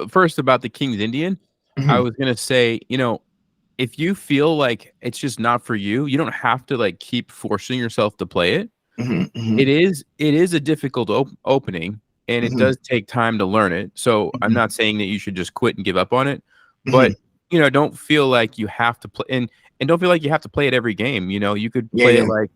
first about the King's Indian, I Mhm, was gonna say, if you feel like it's just not for you, you don't have to like keep forcing yourself to play it. mhm, It mhm, is a difficult opening, and it mhm, does take time to learn it. So I'm mhm, not saying that you should just quit and give up on it, mhm. but don't feel like you have to play, and don't feel like you have to play it every game. You could Yeah, play it yeah. like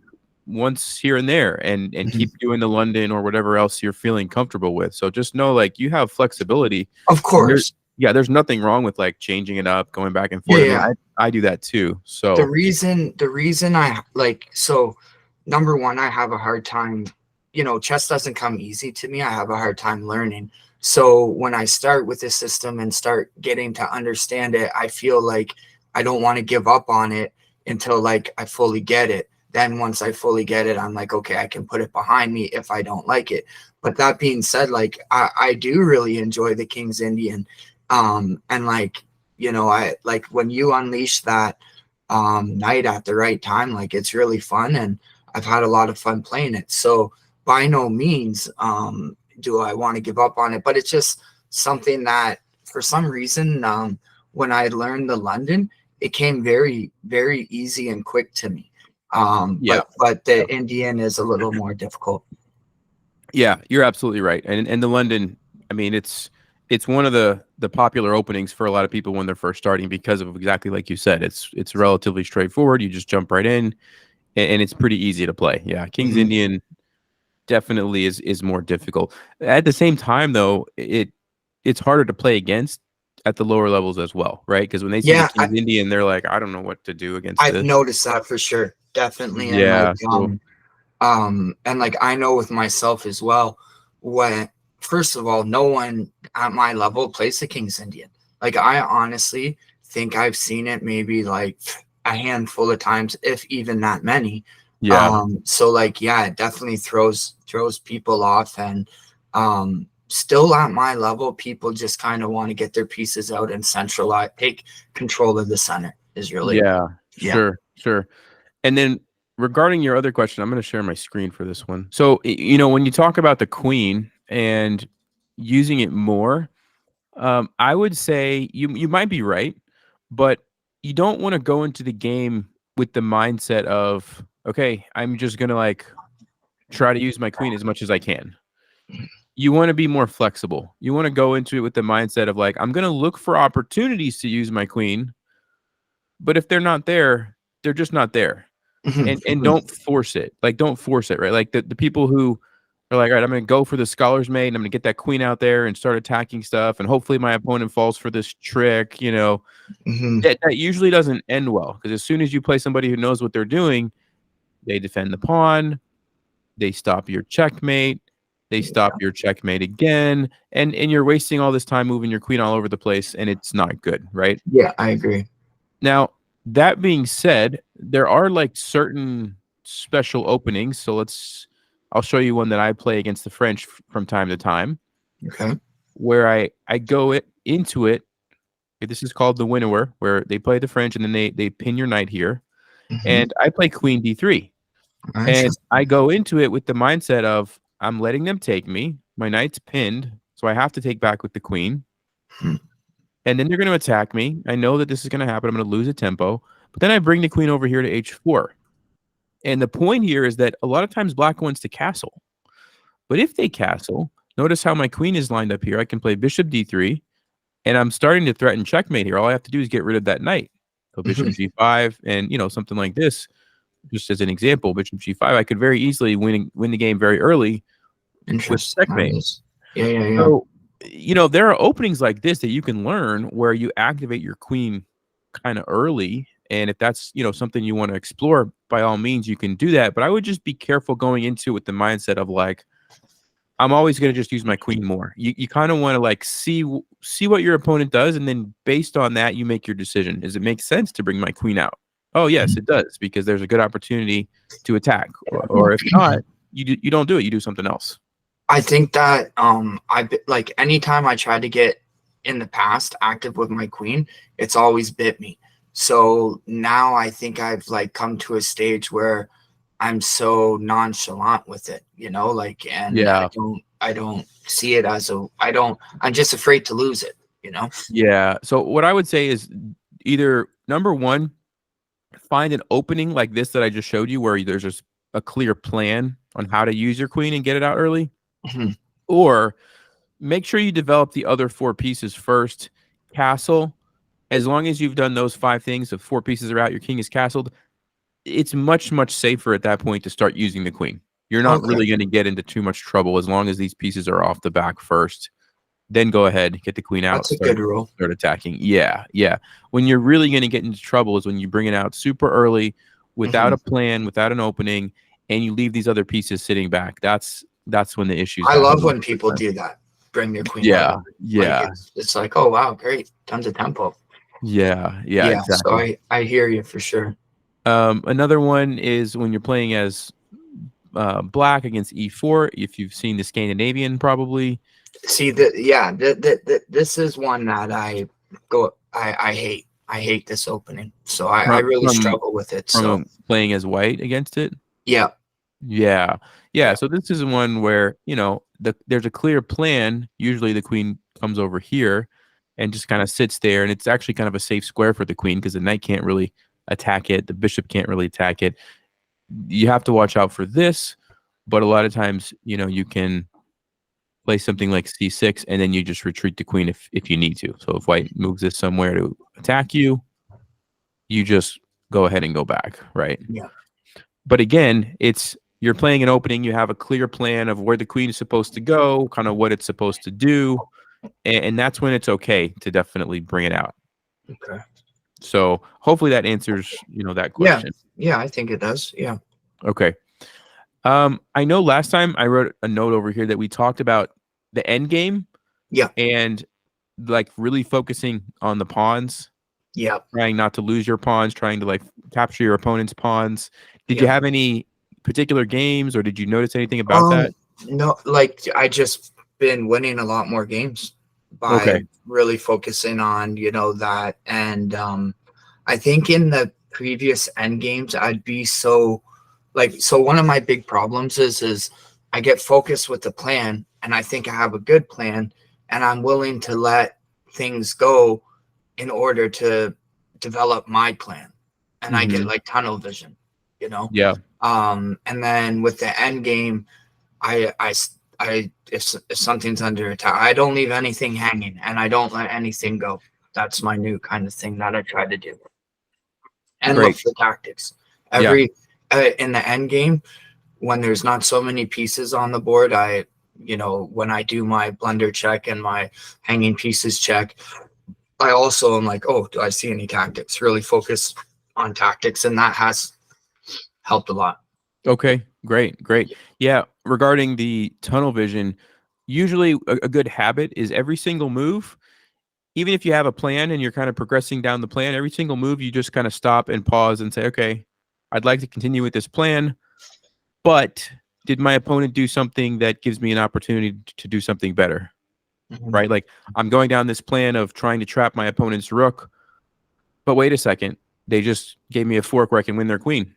once here and there, and Mhm. keep doing the London or whatever else you're feeling comfortable with. So just know like you have flexibility, Of and there, course. yeah, there's nothing wrong with like changing it up, going back and Yeah, forth. I mean, yeah. I do that too. The So reason the reason I like so number one, I have a hard time, chess doesn't come easy to me. I have a hard time learning. So when I start with this system and start getting to understand it, I feel like I don't want to give up on it until like I fully get it. Then once I fully get it, I'm like, okay, I can put it behind me if I don't like it. But that being said, like I do really enjoy the King's Indian. And like, I like when you unleash that night at the right time. Like it's really fun, and I've had a lot of fun playing it. So by no means do I want to give up on it, but it's just something that for some reason when I learned the London, it came very very easy and quick to me. yeah. But the Indian is a little more difficult. Yeah, you're absolutely right. And the London, I mean, it's one of the popular openings for a lot of people when they're first starting because of exactly like you said. It's relatively straightforward. You just jump right in, and it's pretty easy to play. Yeah, King's Hmm. Indian definitely is more difficult. At the same time, though, it's harder to play against at the lower levels as well, right? Because when they see the Yeah, King's Indian, they're like, I don't know what to do against I've this. noticed that for sure, definitely, and like Yeah. So I know with myself as well, when first of all, no one at my level plays the King's Indian. Like I honestly think I've seen it maybe like a handful of times, if even that many. yeah, So like yeah, it definitely throws people off, and still at my level, people just kind of want to get their pieces out and centralize, take control of the center is really yeah, yeah. sure. And then regarding your other question, I'm going to share my screen for this one. So, when you talk about the queen and using it more, I would say you might be right, but you don't want to go into the game with the mindset of, okay, I'm just going to like try to use my queen as much as I can. You want to be more flexible. You want to go into it with the mindset of like, I'm going to look for opportunities to use my queen, but if they're not there, they're just not there. Mhm, And mhm. don't force it. Like, don't force it, right? Like the people who are like, all right, I'm gonna go for the scholar's mate and I'm gonna get that queen out there and start attacking stuff, and hopefully my opponent falls for this trick, Mhm. that usually doesn't end well. Because as soon as you play somebody who knows what they're doing, they defend the pawn, they stop your checkmate, they stop your checkmate again, and you're wasting all this time moving your queen all over the place, and it's not good, right? Yeah, I agree. Now, that being said, there are like certain special openings. So I'll show you one that I play against the French from time to time, Okay. where I go into it. This is called the winnower, where they play the French and then they pin your knight here, Mhm. and I play Queen D3, and I Interesting. go into it with the mindset of I'm letting them take me. My knight's pinned, so I have to take back with the queen. Hmm. And then they're going to attack me. I know that this is going to happen. I'm going to lose a tempo. But then I bring the queen over here to h4. And the point here is that a lot of times black wants to castle. But if they castle, notice how my queen is lined up here. I can play bishop d3, and I'm starting to threaten checkmate here. All I have to do is get rid of that knight. So bishop Mhm. g5, and something like this, just as an example, bishop g5, I could very easily win the game very early with Interesting. checkmate. Nice. Yeah, yeah, yeah. So, there are openings like this that you can learn where you activate your queen kind of early. And if that's, something you want to explore, by all means, you can do that. But I would just be careful going into it with the mindset of like, I'm always going to just use my queen more. You kind of want to like see what your opponent does. And then based on that, you make your decision. Does it make sense to bring my queen out? Oh, yes, it does, because there's a good opportunity to attack. Or if not, you don't do it. You do something else. I think that like anytime I tried to get in the past active with my queen, it's always bit me. So now I think I've like come to a stage where I'm so nonchalant with it, like, and I Yeah. don't see it as I'm just afraid to lose it, you know? Yeah. So what I would say is either number one, find an opening like this that I just showed you where there's just a clear plan on how to use your queen and get it out early, Mhm. or make sure you develop the other four pieces first. Castle, as long as you've done those five things, the four pieces are out, your king is castled, it's much, much safer at that point to start using the queen. You're not Okay. really going to get into too much trouble as long as these pieces are off the back first. Then go ahead, get the queen out, That's a good rule. start attacking. Yeah, yeah. When you're really going to get into trouble is when you bring it out super early without a plan, without an opening, and you leave these other pieces sitting back. That's when the issues I happen love most when of the people time. do that. Bring their queen out. Yeah, Like yeah, it's like, oh wow, great. Tons of tempo. yeah, yeah, Yeah, so exactly. I hear you for sure. Another one is when you're playing as black against e4. If you've seen the Scandinavian, probably. See this is one that I hate. I hate this opening. So I from really from struggle with it. So from playing as white against it. yeah, Yeah, yeah. yeah. So this is one where there's a clear plan. Usually the queen comes over here and just kind of sits there, and it's actually kind of a safe square for the queen because the knight can't really attack it. The bishop can't really attack it. You have to watch out for this, but a lot of times, you can play something like c6, and then you just retreat the queen if you need to. So if white moves this somewhere to attack you, you just go ahead and go back, right? Yeah. But again, you're playing an opening. You have a clear plan of where the queen is supposed to go, kind of what it's supposed to do, and that's when it's okay to definitely bring it out. Okay. So hopefully that answers that Yeah. question. Yeah, I think it does. Yeah. Okay. I know last time I wrote a note over here that we talked about the end game Yeah. and like really focusing on the pawns, Yeah. trying not to lose your pawns, trying to like capture your opponent's pawns. Did you Yeah. have any particular games, or did you notice anything about that? No, like I just been winning a lot more games by Okay. really focusing on, that. And I think in the previous end games, I'd be so one of my big problems is I get focused with the plan and I think I have a good plan and I'm willing to let things go in order to develop my plan. And I get Hmm. like tunnel vision, you know? Yeah. And then with the end game, if something's under attack, I don't leave anything hanging and I don't let anything go. That's my new kind of thing that I try to do. And look Great. for tactics. Yeah. In the end game, when there's not so many pieces on the board, when I do my blunder check and my hanging pieces check, I also am like, oh, do I see any tactics? Really focus on tactics, and that has helped a lot. Okay. Great. Great. Yeah. Regarding the tunnel vision, usually a good habit is every single move, even if you have a plan and you're kind of progressing down the plan, every single move, you just kind of stop and pause and say, okay, I'd like to continue with this plan, but did my opponent do something that gives me an opportunity to do something better? Mhm. Right? Like I'm going down this plan of trying to trap my opponent's rook, but wait a second, they just gave me a fork where I can win their queen.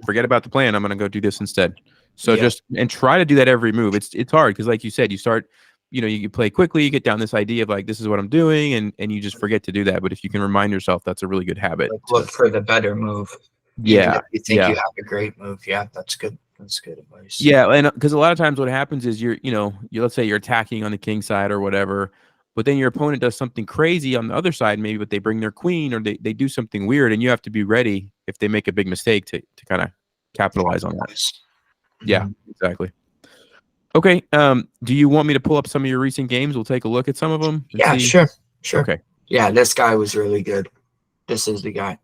Forget about the plan. I'm going to go do this instead. So Yeah, just and try to do that every move. It's hard because like you said, you start, you play quickly, you get down this idea of like this is what I'm doing, and you just forget to do that. But if you can remind yourself, that's a really good habit. like look for the better move, even Yeah, if you think yeah. you have a great move. Yeah, that's good. That's good advice. Yeah, and because a lot of times what happens is let's say you're attacking on the king side or whatever, but then your opponent does something crazy on the other side, maybe, but they bring their queen or they do something weird, and you have to be ready if they make a big mistake to kind of capitalize on that. Yeah, Mhm. exactly. Okay, do you want me to pull up some of your recent games? We'll take a look at some of them and Yeah, see. sure, sure. Okay. Yeah, this guy was really good. This is the guy.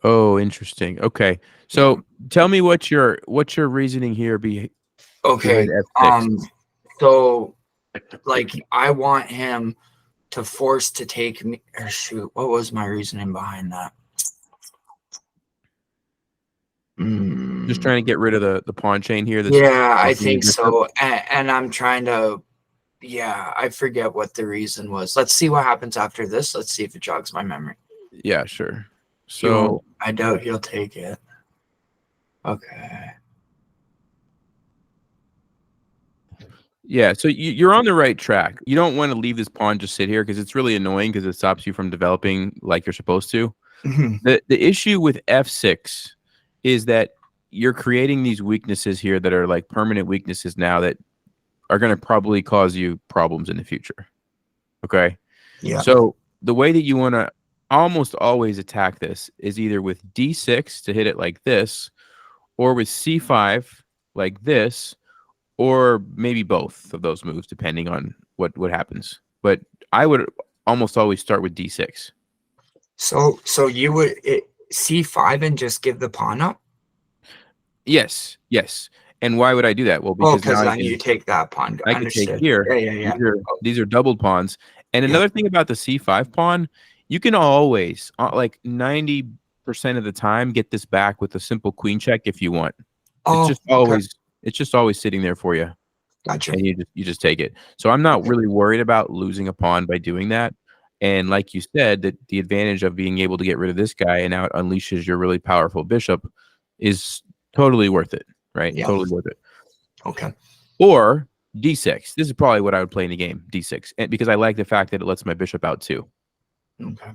Oh, interesting. Okay, Yeah. so tell me what's your reasoning here behind Okay. f6? So like I want him to force to take me or shoot, what was my reasoning behind that? Just Mm, trying to get rid of the pawn chain here that's yeah, I blocking your think bishop. so. And I'm trying to yeah, I forget what the reason was. Let's see what happens after this. Let's see if it jogs my memory. Yeah, sure. He won't So I doubt he'll take it. Okay. Yeah, so you're on the right track. You don't want to leave this pawn just sit here because it's really annoying because it stops you from developing like you're supposed to. Mhm. The issue with f6 is that you're creating these weaknesses here that are like permanent weaknesses now that are going to probably cause you problems in the future. Okay? Yeah. So the way that you want to almost always attack this is either with d6 to hit it like this, or with c5 like this, or maybe both of those moves, depending on what happens. But I would almost always start with d6. So you would C5 and just give the pawn up? Yes, yes. And why would I do that? Well, Oh, because because now then you take that pawn. I could take Understood. here. Yeah, yeah, yeah. Oh, These are doubled pawns. And yeah. another thing about the c5 pawn, you can always, like 90% of the time, get this back with a simple queen check if you want. It's Oh, just okay. always sitting there for you, Gotcha. and you just take it. So I'm not Okay. really worried about losing a pawn by doing that. And like you said, that the advantage of being able to get rid of this guy and now it unleashes your really powerful bishop is totally worth it, right? Yeah. Totally worth it. Okay. Or d6. This is probably what I would play in the game, d6, and because I like the fact that it lets my bishop out too. Okay.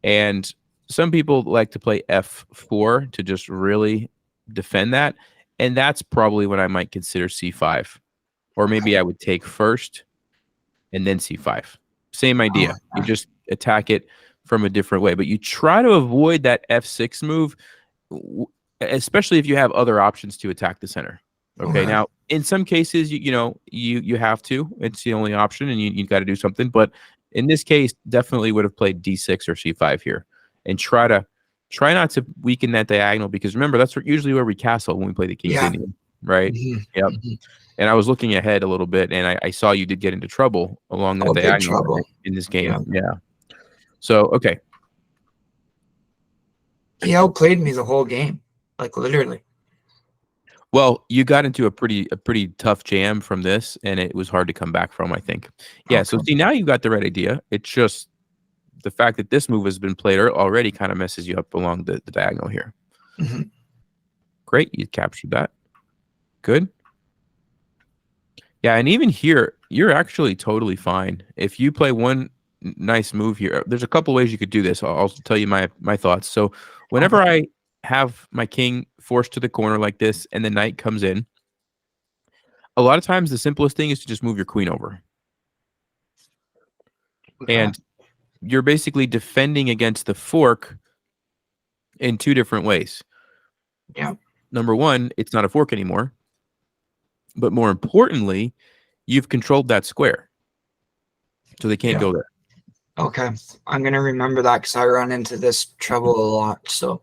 And some people like to play f4 to just really defend that, and that's probably what I might consider c5. Or maybe I would take first and then c5. Same idea. Oh, You just attack it from a different way, but you try to avoid that f6 move, especially if you have other options to attack the center. Okay. okay. Now, in some cases, you have to. It's the only option, and you got to do something. But in this case, definitely would have played d6 or c5 here, and try not to weaken that diagonal, because remember that's usually where we castle when we play the King's Yeah. Indian, right? Mhm. Yep. Mhm. And I was looking ahead a little bit, and I saw you did get into trouble along that Oh, big diagonal trouble. in this Yeah. game. Yeah. So okay. He outplayed me the whole game, like literally. Well, you got into a pretty tough jam from this, and it was hard to come back from, I think. Yeah, so Okay. see, now you've got the right idea. It's just the fact that this move has been played already kind of messes you up along the diagonal here. Mhm. Great, you captured that. Good. Yeah, and even here, you're actually totally fine. If you play one nice move here, there's a couple ways you could do this. I'll tell you my thoughts. So Okay. whenever I have my king forced to the corner like this and the knight comes in, a lot of times the simplest thing is to just move your queen over. Okay. And you're basically defending against the fork in two different ways. Yeah. Number one, it's not a fork anymore. But more importantly, you've controlled that square. So they can't Yeah. go there. Okay. I'm gonna remember that because I run into this trouble a lot. So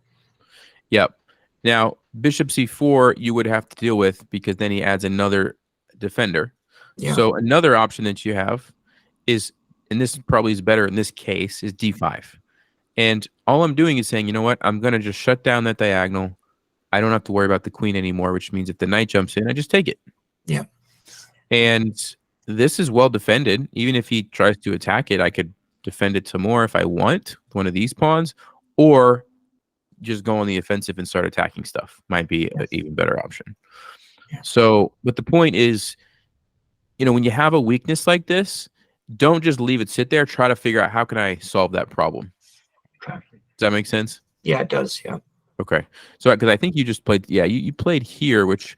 Yep. Now, bishop c4, you would have to deal with because then he adds another defender. yeah. So another option that you have is, and this probably is better in this case, is d5. And all I'm doing is saying, you know what? I'm going to just shut down that diagonal. I don't have to worry about the queen anymore, which means if the knight jumps in, I just take it. Yeah. And this is well defended. Even if he tries to attack it, I could defend it some more if I want, one of these pawns, or just go on the offensive and start attacking stuff. Might be an even better option. Yeah. So, but the point is, when you have a weakness like this, don't just leave it sit there. Try to figure out how can I solve that problem. Okay. Does that make sense? Yeah, it does. Yeah. Okay. So, because I think you just played, you played here, which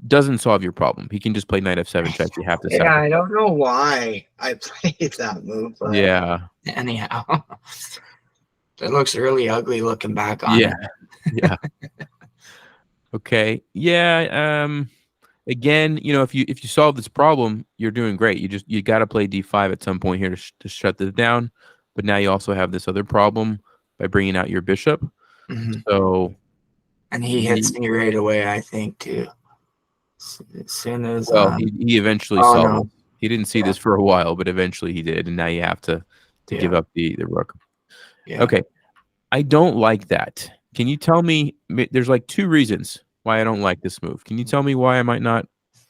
doesn't solve your problem. He can just play knight f7 check. You have to Yeah, sacrifice. I don't know why I played that move, but Yeah. anyhow, it looks really ugly looking back on Yeah. it. Yeah. Okay. Yeah. Again, if you solve this problem, you're doing great. You got to play d5 at some point here to shut this down. But now you also have this other problem by bringing out your bishop. Mhm. So, And he hits me right away, I think, too. As soon as well, he eventually oh saw no. this. He didn't see Yeah. this for a while, but eventually he did, and now you have to give Yeah. up the rook. Yeah. Okay, I don't like that. Can you tell me? There's like two reasons why I don't like this move. Can you tell me why I might not?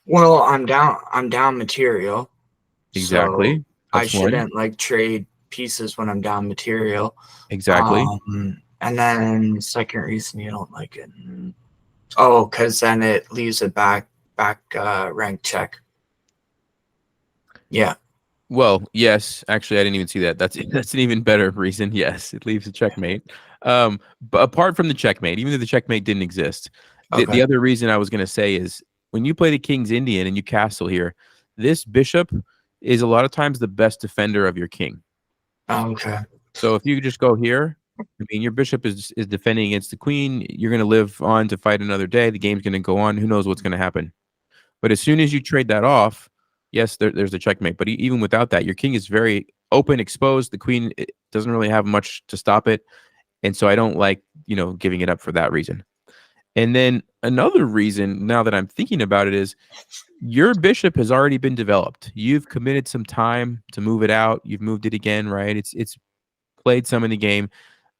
Well, I'm down material. So Exactly. I That's one. shouldn't like trade pieces when I'm down material. Exactly. And then second reason you don't like it. Oh, because then it leaves a back rank check. Yeah. Well, yes, actually, I didn't even see that. That's an even better reason. Yes, it leaves a checkmate. But apart from the checkmate, even though the checkmate didn't exist, the Okay. other reason I was going to say is when you play the King's Indian and you castle here, this bishop is a lot of times the best defender of your king. Okay. So if you just go here, I mean, your bishop is defending against the queen. You're going to live on to fight another day. The game's going to go on. Who knows what's going to happen? But as soon as you trade that off, yes, there's a checkmate. But even without that, your king is very open, exposed. The queen doesn't really have much to stop it, and so I don't like giving it up for that reason. And then another reason, now that I'm thinking about it, is your bishop has already been developed. You've committed some time to move it out. You've moved it again, right? It's played some in the game.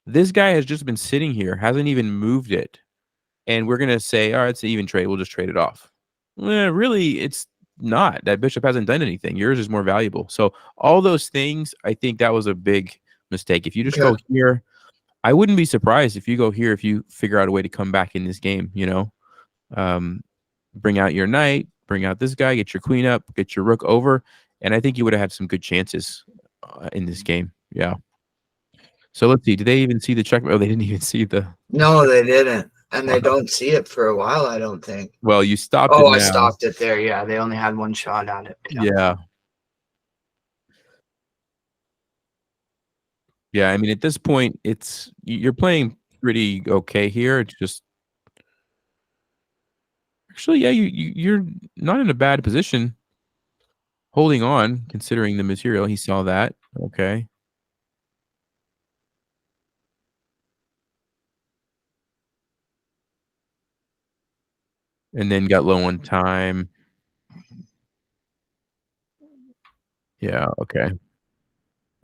This guy has just been sitting here, hasn't even moved it, and we're gonna say, all right, it's an even trade. We'll just trade it off. Really, it's not. That bishop hasn't done anything. Yours is more valuable. So all those things, I think that was a big mistake. If you just Okay. go here, I wouldn't be surprised if you go here if you figure out a way to come back in this game. Um, bring out your knight, bring out this guy, get your queen up, get your rook over, and I think you would have had some good chances in this game. Yeah. So let's see. Did they even see the check? Oh, they didn't even see the. No, they didn't. And they don't see it for a while, I don't think. Well, you stopped it Oh, I now. stopped it there. Yeah, they only had one shot at it. Yeah. Yeah, I mean, at this point, you're playing pretty okay here. It's just actually, yeah, you're not in a bad position holding on, considering the material. He saw that. Okay. And then got low on time. Yeah, okay.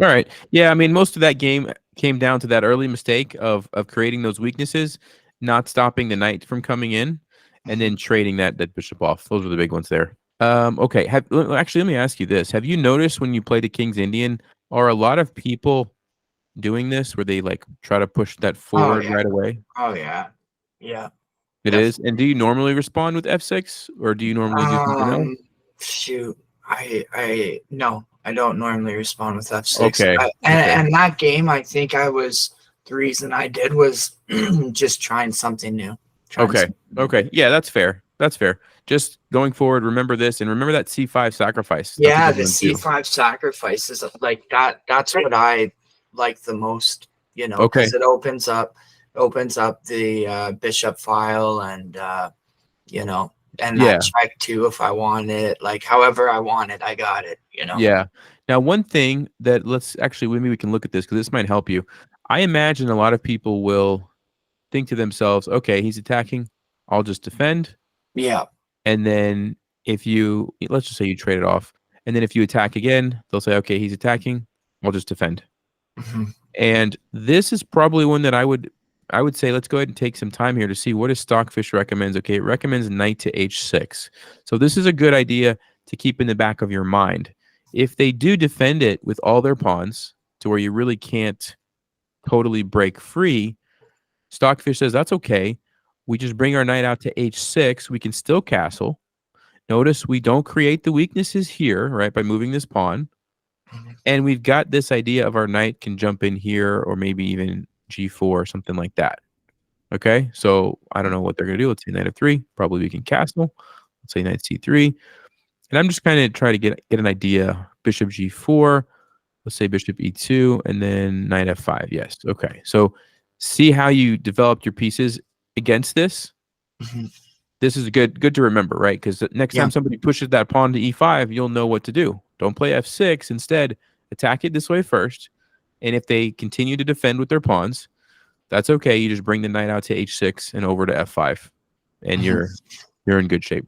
All right. Yeah, I mean, most of that game came down to that early mistake of creating those weaknesses, not stopping the knight from coming in, and then trading that bishop off. Those were the big ones there. Okay. Actually, let me ask you this: have you noticed when you play the King's Indian, are a lot of people doing this where they like try to push that Oh forward yeah. right away? Oh yeah. Yeah. It is. And Definitely. do you normally respond with F6 or do you normally do something else? Shoot. I no, I don't normally respond with F6. Okay. Okay. And that game, I think the reason I did was just trying something new. Trying Okay. something new. Okay. Yeah, that's fair. That's fair. Just going forward, remember this and remember that C5 sacrifice. That's a Yeah, good the one too. C5 sacrifices like that. That's what I like the most, Okay. because it opens up the bishop file and and that Yeah. check too if I want it. Like however I want it, I got it. Yeah. Now, one thing that let's actually maybe we can look at this because this might help you. I imagine a lot of people will think to themselves, okay, he's attacking. I'll just defend. Yeah. And then if you, let's just say you trade it off. And then if you attack again, they'll say, okay, he's attacking. I'll just defend. Mhm. And this is probably one that I would say let's go ahead and take some time here to see what does Stockfish recommends. Okay, it recommends knight to h6. So this is a good idea to keep in the back of your mind. If they do defend it with all their pawns to where you really can't totally break free, Stockfish says that's okay. We just bring our knight out to h6. We can still castle. Notice we don't create the weaknesses here, right, by moving this pawn. And we've got this idea of our knight can jump in here or maybe even g4 or something like that. Okay, so I don't know what they're going to do. Let's say knight f3. Probably we can castle. Let's say knight c3. And I'm just kind of trying to get an idea. Bishop g4. Let's say bishop e2 and then knight f5. Yes. Okay. So see how you developed your pieces against this. Mhm. This is good to remember, right? Because next Yeah. time somebody pushes that pawn to e5, you'll know what to do. Don't play f6. Instead, attack it this way first. And if they continue to defend with their pawns, that's okay. You just bring the knight out to h6 and over to f5, and Mhm. you're in good shape.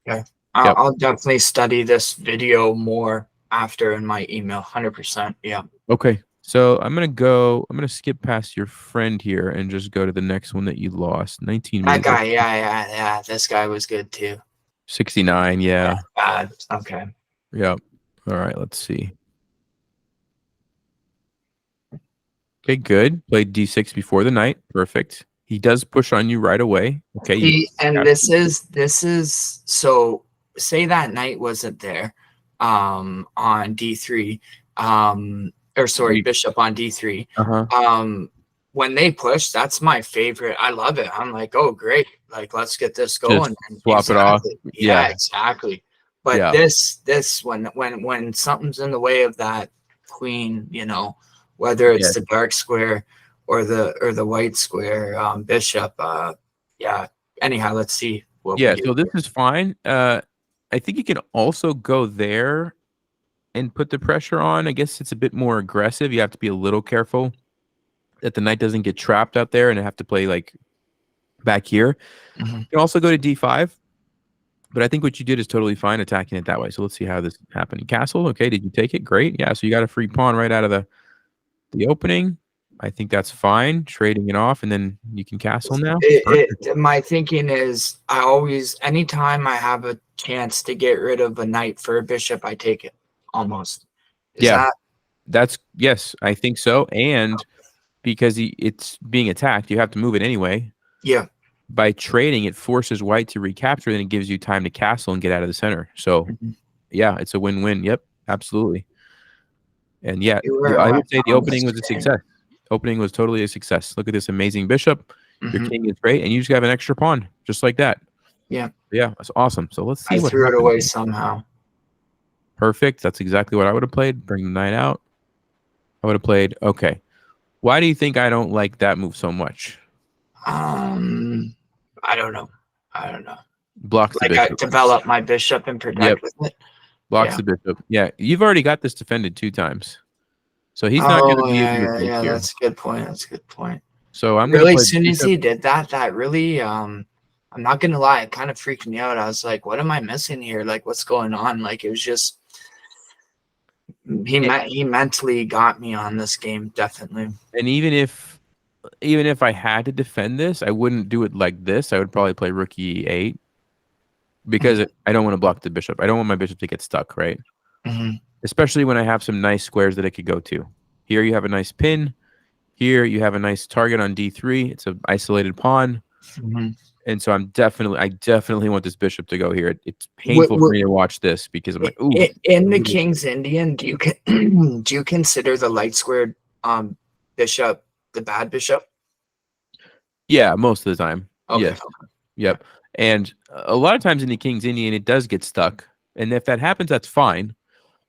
Okay. Yep. I'll definitely study this video more after in my email. 100%. Yeah. Okay. So I'm gonna skip past your friend here and just go to the next one that you lost. 19 That moves. guy. Yeah. This guy was good too. 69. Yeah. Bad. Okay. Yep. All right. Let's see. Okay. Good. Played d6 before the knight. Perfect. He does push on you right away. Okay. You See, and this is so say that knight wasn't there. on d3, or sorry, bishop on d3. When they push, that's my favorite. I love it. I'm like, oh great, like let's get this going. Just swap it off. Yeah, exactly. But Yeah. this when something's in the way of that queen, you know, whether it's the dark square or the white square, bishop, yeah. Anyhow, let's see what we do. So this is fine. I think you can also go there and put the pressure on. I guess it's a bit more aggressive. You have to be a little careful that the knight doesn't get trapped out there and have to play like back here. Mhm. You can also go to d5, but I think what you did is totally fine attacking it that way. So let's see how this happened. Castle, okay, did you take it? Great. Yeah, so you got a free pawn right out of the opening. I think that's fine. Trading it off, and then you can castle now. My thinking is I always, anytime I have a chance to get rid of a knight for a bishop, I take it almost. That's yes, I think so. And because it's being attacked, you have to move it anyway. Yeah. By trading, it forces white to recapture, and it gives you time to castle and get out of the center. So, yeah, it's a win-win. Yep, absolutely. And yeah, I would say the opening was a success. Opening was totally a success. Look at this amazing bishop. Your king is great, and you just have an extra pawn, just like that. Yeah. Yeah, that's awesome. So let's see I threw it away somehow. Perfect. That's exactly what I would have played. Bring the knight out. I would have played, okay. Why do you think I don't like that move so much? I don't know. Blocks the bishop. I develop my bishop and protect with it. Blocks the bishop. Yeah, you've already got this defended 2 times. So he's not going to be able to take here. That's a good point. That's a good point. So I'm really, as soon as he did that, that really, I'm not going to lie, it kind of freaked me out. I was like, what am I missing here? Like, what's going on? Like, it was just, he mentally got me on this game, definitely. And even if I had to defend this, I wouldn't do it like this. I would probably play rook e8 because I don't want to block the bishop. I don't want my bishop to get stuck, right? Especially when I have some nice squares that it could go to. Here you have a nice pin. Here you have a nice target on d3. It's an isolated pawn. And so I definitely want this bishop to go here. It's painful for me to watch this because I'm like, ooh. In the King's Indian, do you consider the light squared bishop the bad bishop? Yeah, most of the time. Okay. Yes. Yep. And a lot of times in the King's Indian, it does get stuck. And if that happens, that's fine.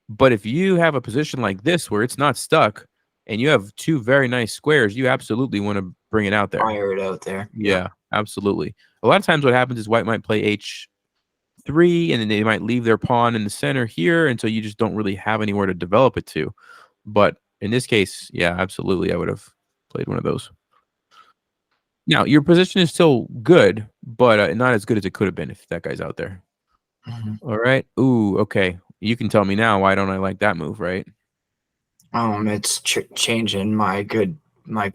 But if you have a position like this where it's not stuck and you have 2 very nice squares, you absolutely want to bring it out there. Fire it out there. Yeah, absolutely. A lot of times what happens is white might play h3 and then they might leave their pawn in the center here. And so you just don't really have anywhere to develop it to. But in this case, yeah, absolutely. I would have played one of those. Now, your position is still good, but not as good as it could have been if that guy's out there. All right. Ooh, okay. You can tell me now, why don't I like that move, right? It's changing my good guy.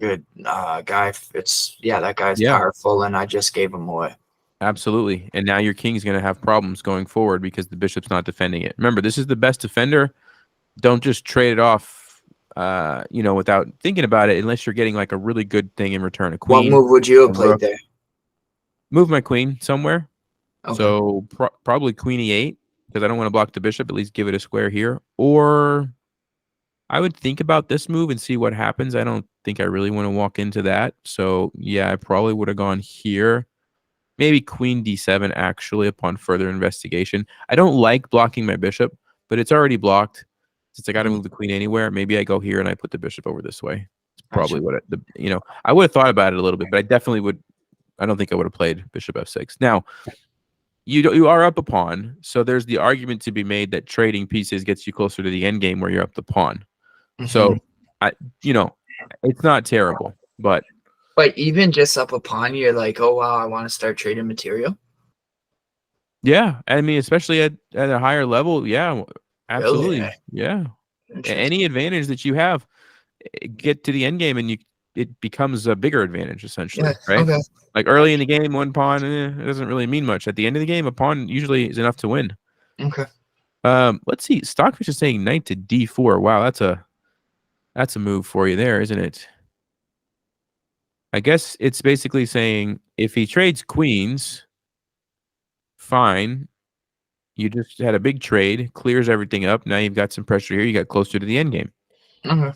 It's that guy's powerful, and I just gave him away. Absolutely. And now your king's going to have problems going forward because the bishop's not defending it. Remember, this is the best defender. Don't just trade it off, without thinking about it, unless you're getting like a really good thing in return. A queen. What move would you have played there? Move my queen somewhere. Okay. So probably queen e8 because I don't want to block the bishop. At least give it a square here. Or I would think about this move and see what happens. I don't think I really want to walk into that. So yeah, I probably would have gone here. Maybe queen d7 actually upon further investigation. I don't like blocking my bishop, but it's already blocked. Since I got to move the queen anywhere, maybe I go here and I put the bishop over this way. It's probably what I would have thought about it a little bit, but I definitely would. I don't think I would have played bishop f6. Now, you are up a pawn, so there's the argument to be made that trading pieces gets you closer to the end game where you're up the pawn. So, it's not terrible, but even just up a pawn, you're like, oh wow, I want to start trading material. Yeah, I mean, especially at a higher level, yeah, absolutely, Really? Yeah. Any advantage that you have, get to the end game, and it becomes a bigger advantage essentially, right? Okay. Like early in the game, one pawn it doesn't really mean much. At the end of the game, a pawn usually is enough to win. Okay. Let's see. Stockfish is saying knight to d4. Wow, that's a move for you there, isn't it? I guess it's basically saying if he trades queens, fine. You just had a big trade, clears everything up. Now you've got some pressure here. You got closer to the end game. Okay.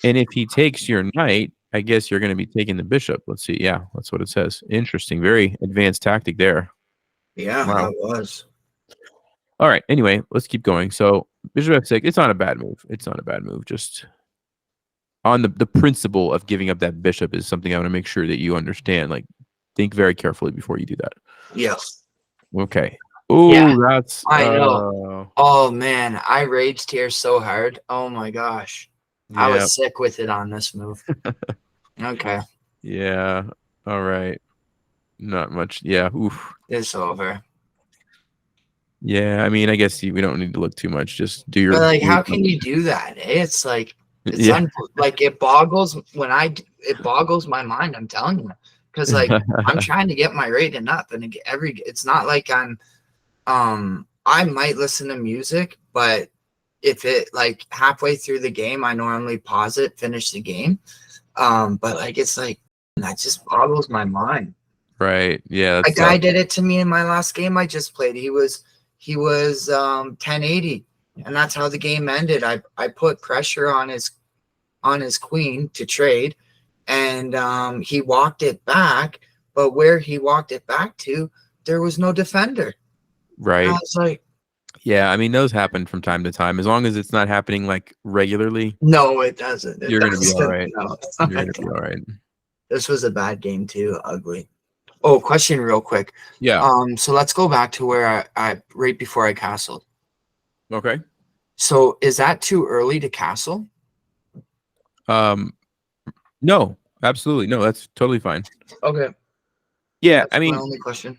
And if he takes your knight, I guess you're going to be taking the bishop. Let's see. Yeah, that's what it says. Interesting. Very advanced tactic there. Yeah, Wow. that was. All right. Anyway, let's keep going. So bishop f6, it's not a bad move. It's not a bad move. Just on the principle of giving up that bishop is something I want to make sure that you understand. Like, think very carefully before you do that. Yeah. Okay. Ooh, Yeah, that's I know. Oh man, I raged here so hard. Oh my gosh. I yeah. was sick with it on this move. Okay. Yeah. All right. Not much. Yeah. Oof. It's over. Yeah. I mean, I guess we don't need to look too much. Just do your But like, how move. can you do that? It's like it's Yeah. like it boggles it boggles my mind. I'm telling you, because like I'm trying to get my rating up, and it's not like I might listen to music, but if it like halfway through the game, I normally pause it, finish the game. But like it's like that just boggles my mind. Right. Yeah. A That guy sucks. did it to me in my last game I just played. He was 1080, and that's how the game ended. I put pressure on his queen to trade, and he walked it back, but where he walked it back to, there was no defender. And I Right. was like, Yeah. I mean, those happen from time to time. As long as it's not happening like regularly, no, it doesn't. It you're going to be all doesn't. right. No. You're going to be all right. This was a bad game too, ugly. Oh, question real quick. Yeah. So let's go back to where I right before I castled. Okay. So is that too early to castle? No, absolutely. No, that's totally fine. Okay. Yeah. That's I my mean, only question.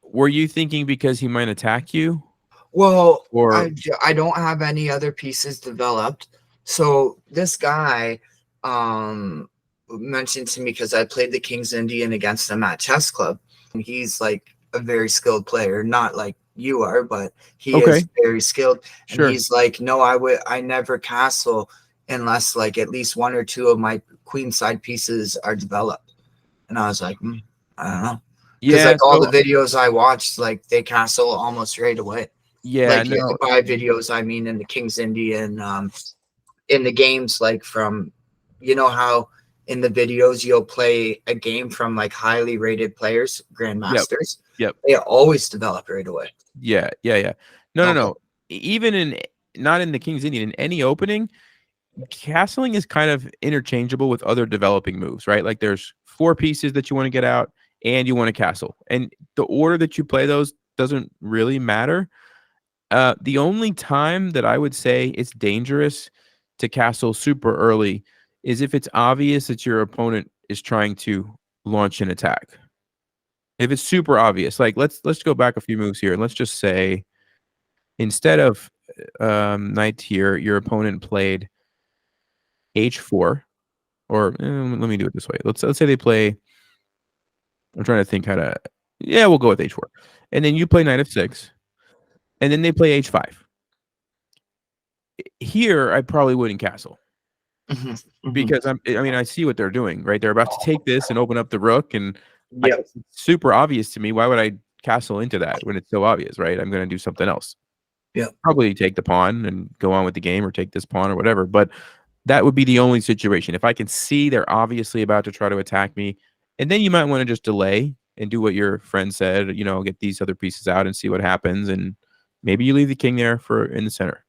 were you thinking because he might attack you Well, or I don't have any other pieces developed. So this guy mentioned to me, because I played the King's Indian against him at chess club. And he's like a very skilled player, not like you are, but he okay, is very skilled. And sure. he's like, no, I never castle unless like at least one or two of my queen side pieces are developed. And I was like, I don't know. Because Yeah, like all the so videos I watched, like they castle almost right away. yeah, Like no, by videos, I mean in the King's Indian, in the games, like from, you know how in the videos you'll play a game from like highly rated players, yep, grandmasters. yep. They always develop right away. Yeah, yeah, yeah. No, no, Okay. no. Even in not in the King's Indian, in any opening, castling is kind of interchangeable with other developing moves, right? Like there's four pieces that you want to get out and you want to castle. And the order that you play those doesn't really matter. The only time that I would say it's dangerous to castle super early is if it's obvious that your opponent is trying to launch an attack. If it's super obvious, like let's go back a few moves here and let's just say instead of knight here, your opponent played h4, or let me do it this way. Let's say they play. I'm trying to think how to. Yeah, we'll go with h4, and then you play knight f6, and then they play h5. Here, I probably wouldn't castle because I mean, I see what they're doing, right? They're about to take this and open up the rook, and Yep. it's super obvious to me. Why would I castle into that when it's so obvious, right? I'm going to do something else. Yep. Probably take the pawn and go on with the game, or take this pawn or whatever. But that would be the only situation. If I can see they're obviously about to try to attack me, and then you might want to just delay and do what your friend said, get these other pieces out and see what happens. And maybe you leave the king there for in the center.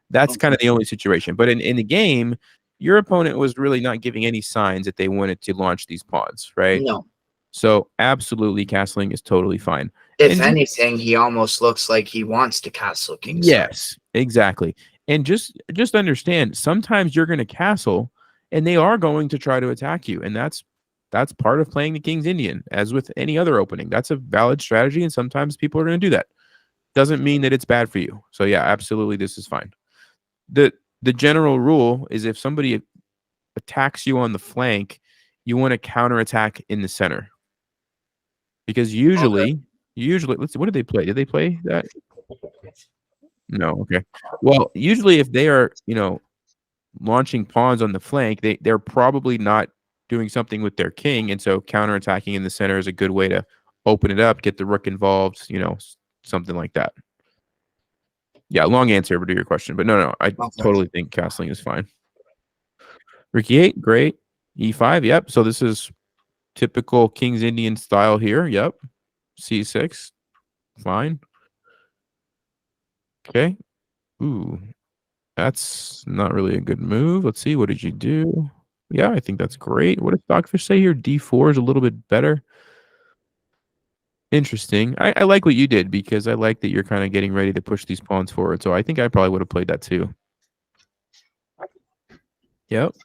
That's kind of the only situation. But in the game, your opponent was really not giving any signs that they wanted to launch these pawns, right? No. So absolutely, castling is totally fine. If And anything, he almost looks like he wants to castle king side. yes, exactly. And just understand, sometimes you're going to castle, and they are going to try to attack you, and that's part of playing the King's Indian. As with any other opening, that's a valid strategy, and sometimes people are going to do that. Doesn't mean that it's bad for you. So yeah, absolutely, this is fine. The general rule is if somebody attacks you on the flank, you want to counterattack in the center. Because usually, let's see, what did they play? Did they play that? No, okay. Well, usually if they are, launching pawns on the flank, they're probably not doing something with their king, and so counterattacking in the center is a good way to open it up, get the rook involved, something like that. Yeah, long answer to your question, but no, I Okay. totally think castling is fine. Rook e8, great. E5, yep. So this is typical King's Indian style here. Yep. C6, fine. Okay. Ooh, that's not really a good move. Let's see. What did you do? Yeah, I think that's great. What did Stockfish say here? D4 is a little bit better. Interesting. I like what you did because I like that you're kind of getting ready to push these pawns forward. So I think I probably would have played that too. Yep.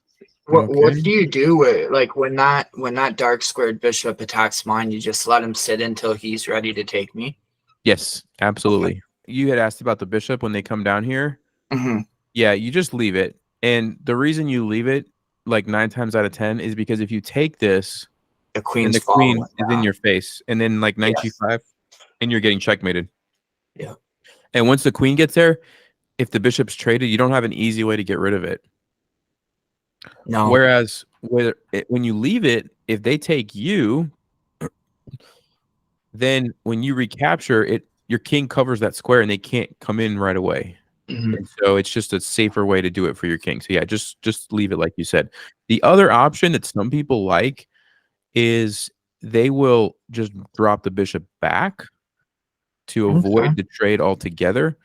What Okay. do you do with like when that dark squared bishop attacks mine? You just let him sit until he's ready to take me. Yes, Okay. absolutely. You had asked about the bishop when they come down here. Mm-hmm. Yeah, you just leave it. And the reason you leave it, like 9 times out of 10, is because if you take this, The then queen's the queen following. is in your face. And then like knight Yes. g5, and you're getting checkmated. Yeah. And once the queen gets there, if the bishop's traded, you don't have an easy way to get rid of it. No. Whereas when you leave it, if they take you, then when you recapture it, your king covers that square and they can't come in right away. Mm-hmm. And so it's just a safer way to do it for your king. So yeah, just leave it like you said. The other option that some people like is they will just drop the bishop back to Okay. avoid the trade altogether.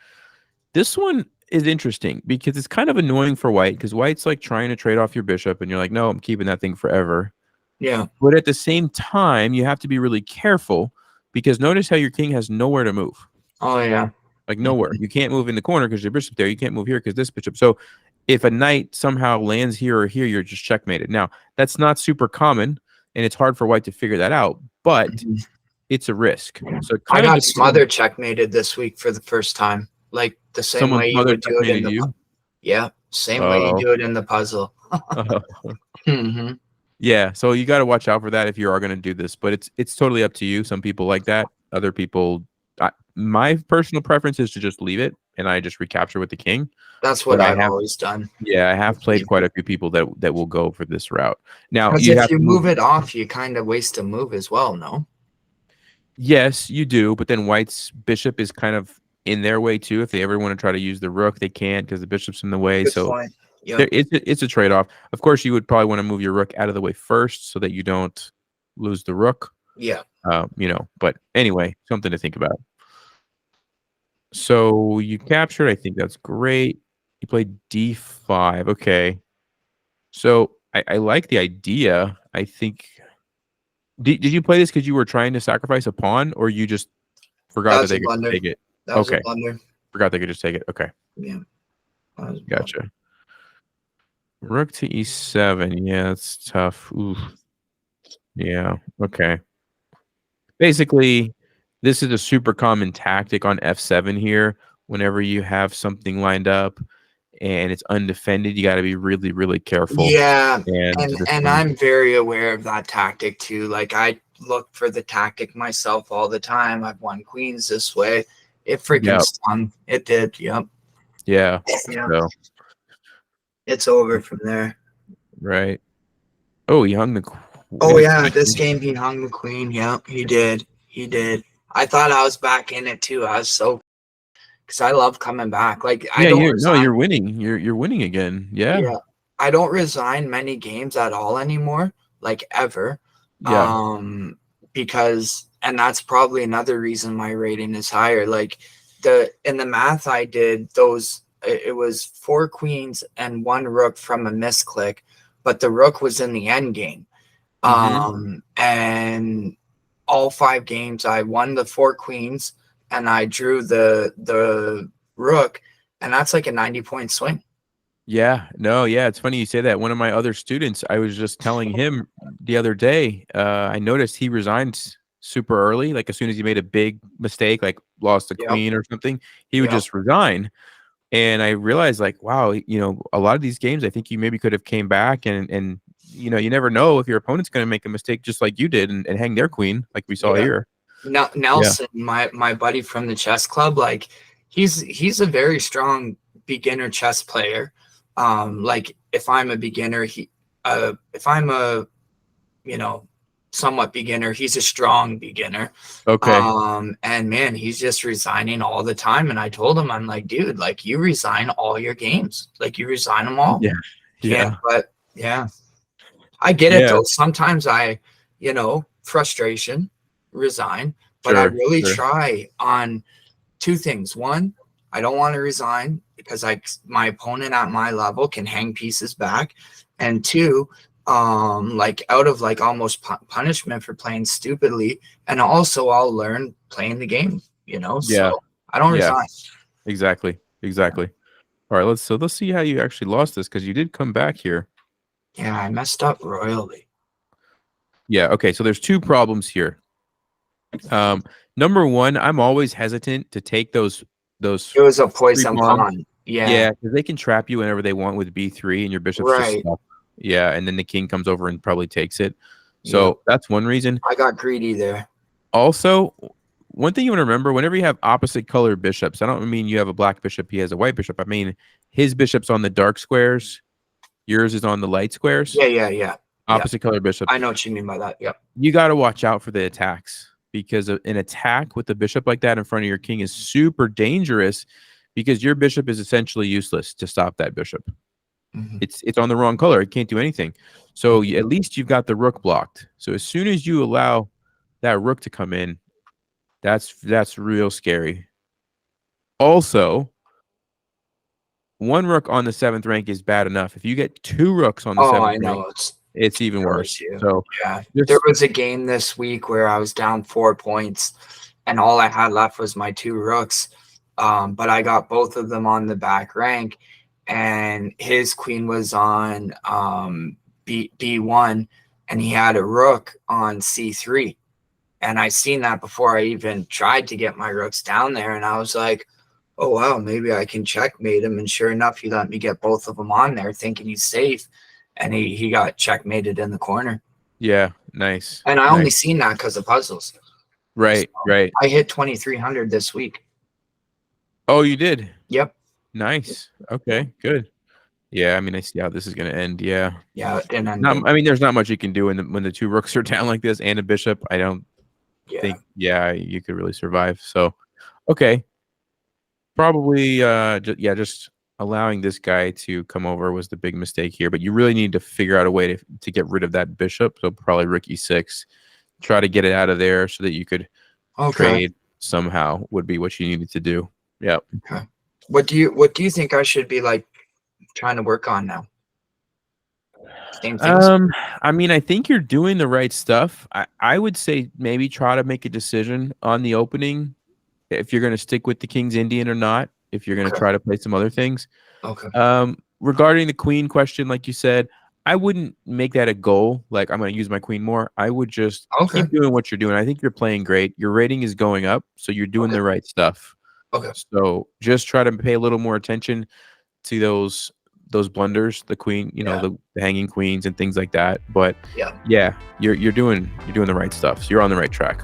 This one is interesting because it's kind of annoying for white because white's like trying to trade off your bishop and you're like, no, I'm keeping that thing forever. Yeah. But at the same time, you have to be really careful because notice how your king has nowhere to move. Oh yeah. Like nowhere. You can't move in the corner because your bishop there. You can't move here because this bishop. So if a knight somehow lands here or here, you're just checkmated. Now, that's not super common, and it's hard for white to figure that out, but Mhm. it's a risk. So it I kind of got depends on smother checkmated this week for the first time. Like the same someone's way you mother would do it in checkmated the you. yeah, same way you Oh. do it in the puzzle. Mm-hmm. Yeah, so you got to watch out for that if you are going to do this, but it's totally up to you. Some people like that. Other people, my personal preference is to just leave it and I just recapture with the king. That's But what I I've have, always done. yeah, I have played quite a few people that will go for this route. Now Because you if have you to move. move it off, you kind of waste a move as well, no? Yes, you do, but then White's bishop is kind of in their way too. If they ever want to try to use the rook, they can't because the bishop's in the way. Good So point. there, Yep. it's a trade off. Of course, you would probably want to move your rook out of the way first so that you don't lose the rook. Yeah. But anyway, something to think about. So you captured. I think that's great. You played d5. Okay. So I like the idea. I think. Did you play this because you were trying to sacrifice a pawn, or you just That forgot that was a they could just blunder. take it? That was a Okay. blunder. Forgot they could just take it. Okay. Yeah. That was a blunder. Gotcha. Rook to e7. Yeah, it's tough. Ooh. Yeah. Okay. Basically, this is a super common tactic on f7 here. Whenever you have something lined up and it's undefended, you got to be really, really careful. Yeah, And this and one, I'm very aware of that tactic too. Like I look for the tactic myself all the time. I've won queens this way. It freaking yeah, stung. It did. Yep. yeah. Yeah. So, It's over from there. right. Oh, he hung the. Oh He yeah, this game he hung the queen. Yep, he did. He did. I thought I was back in it too. I was so because I love coming back. Like I Yeah, don't you're resign. winning. You're winning again. Yeah, Yeah, I don't resign many games at all anymore, like ever. yeah. Because and that's probably another reason my rating is higher. Like the in the math I did, it was 4 queens and 1 rook from a misclick, but the rook was in the end game. Mm-hmm. And all 5 games I won the 4 queens and I drew the rook, and that's like a 90-point swing. Yeah, no, yeah, it's funny you say that. One of my other students, I was just telling him the other day, I noticed he resigned super early, like as soon as he made a big mistake, like lost a Yep. queen or something, he would Yep. just resign. And I realized like, wow, a lot of these games, I think you maybe could have came back and you never know if your opponent's going to make a mistake just like you did and hang their queen like we saw Yeah. here. Yeah. Nelson, my buddy from the chess club, like he's a very strong beginner chess player. Like if I'm a beginner, if I'm a somewhat beginner. He's a strong beginner. Okay. And man, he's just resigning all the time. And I told him, I'm like, dude, like you resign all your games. Like you resign them all. Yeah. Can't, Yeah. but yeah. I get it Yeah. though. Sometimes frustration, resign, but I Sure. really Sure. try on two things. One, I don't want to resign because my opponent at my level can hang pieces back. And two, like out of like almost punishment for playing stupidly. And also I'll learn playing the game, Yeah. so I don't Yeah. resign. Exactly. All right, let's see how you actually lost this, because you did come back here. Yeah, I messed up royally. Yeah, okay, so there's two problems here. Number one, I'm always hesitant to take those It was a poison pawns. pawn. Yeah, because they can trap you whenever they want with b3, and your bishop's just Right. stuck. Yeah, and then the king comes over and probably takes it. So that's one reason. I got greedy there. Also, one thing you want to remember, whenever you have opposite color bishops, I don't mean you have a black bishop, he has a white bishop. I mean his bishop's on the dark squares, yours is on the light squares. Yeah. Opposite color bishop. I know what you mean by that. Yep. You got to watch out for the attacks, because an attack with the bishop like that in front of your king is super dangerous, because your bishop is essentially useless to stop that bishop. Mm-hmm. It's on the wrong color. It can't do anything. So at least you've got the rook blocked. So as soon as you allow that rook to come in, that's real scary. Also, one rook on the 7th rank is bad enough. If you get two rooks on the 7th rank, it's even worse. So yeah, there was a game this week where I was down 4 points and all I had left was my two rooks. But I got both of them on the back rank, and his queen was on B1 and he had a rook on C3. And I seen that before I even tried to get my rooks down there. And I was like, oh, wow, maybe I can checkmate him. And sure enough, he let me get both of them on there thinking he's safe. And he got checkmated in the corner. Yeah, nice. And I only seen that because of puzzles. Right, so right. I hit 2,300 this week. Oh, you did? Yep. Nice. Okay, good. Yeah, I mean, I see how this is going to end. Yeah. Yeah, it didn't end. I mean, there's not much you can do when the two rooks are down like this and a bishop. I don't think, you could really survive. So, okay. Probably, just allowing this guy to come over was the big mistake here. But you really need to figure out a way to get rid of that bishop. So probably rook e6. Try to get it out of there so that you could trade somehow would be what you needed to do. Yeah. Okay. What do you think I should be like trying to work on now? Same things? I mean, I think you're doing the right stuff. I would say maybe try to make a decision on the opening if you're going to stick with the King's Indian or not, if you're going to try to play some other things. Okay. Regarding the queen question, like you said, I wouldn't make that a goal. Like, I'm going to use my queen more. I would just keep doing what you're doing. I think you're playing great. Your rating is going up, so you're doing the right stuff. Okay. So just try to pay a little more attention to those blunders, the queen, the hanging queens and things like that. But yeah, you're doing the right stuff. So you're on the right track.